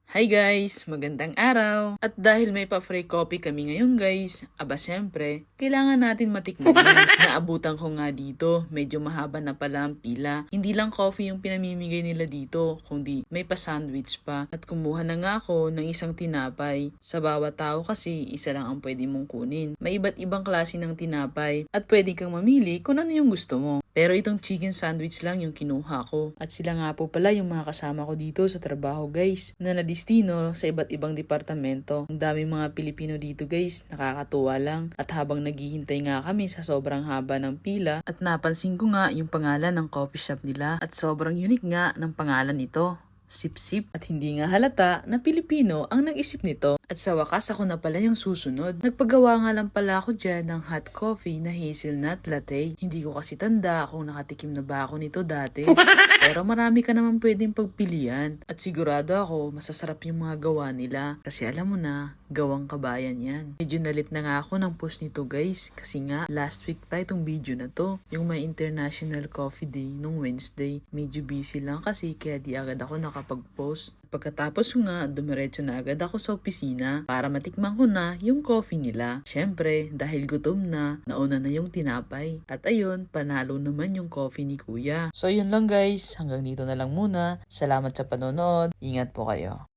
Hi guys! Magandang araw! At dahil may pa-free coffee kami ngayon guys, syempre, kailangan natin matikman yan. Naabutan ko nga dito, medyo mahaba na pala ang pila. Hindi lang coffee yung pinamimigay nila dito, kundi may pa-sandwich pa. At kumuha na nga ako ng isang tinapay. Sa bawat tao kasi, isa lang ang pwede mong kunin. May iba't ibang klase ng tinapay at pwede kang mamili kung ano yung gusto mo. Pero itong chicken sandwich lang yung kinuha ko. At sila nga po pala yung mga kasama ko dito sa trabaho guys, na nadistino sa iba't ibang departamento. Ang daming mga Pilipino dito guys, nakakatuwa lang. At habang naghihintay nga kami sa sobrang haba ng pila, at napansin ko nga yung pangalan ng coffee shop nila. At sobrang unique nga ng pangalan nito. Sip-sip, at hindi nga halata na Pilipino ang nag-isip nito. At sa wakas ako na pala yung susunod. Nagpagawa nga lang pala ako dyan ng hot coffee na hazelnut latte. Hindi ko kasi tanda kung nakatikim na ba ako nito dati. Pero marami ka naman pwedeng pagpilian. At sigurado ako masasarap yung mga gawa nila. Kasi alam mo na, gawang kabayan yan. Medyo nalit na nga ako ng post nito guys. Kasi nga, last week pa itong video na to. Yung may International Coffee Day nung Wednesday. Medyo busy lang kasi kaya di agad ako nakapag-post. Pagkatapos ko nga, dumiretso na agad ako sa opisina para matikman ko na yung coffee nila. Syempre, dahil gutom na, nauna na yung tinapay. At ayun, panalo naman yung coffee ni Kuya. So yun lang guys, hanggang dito na lang muna. Salamat sa panonood. Ingat po kayo.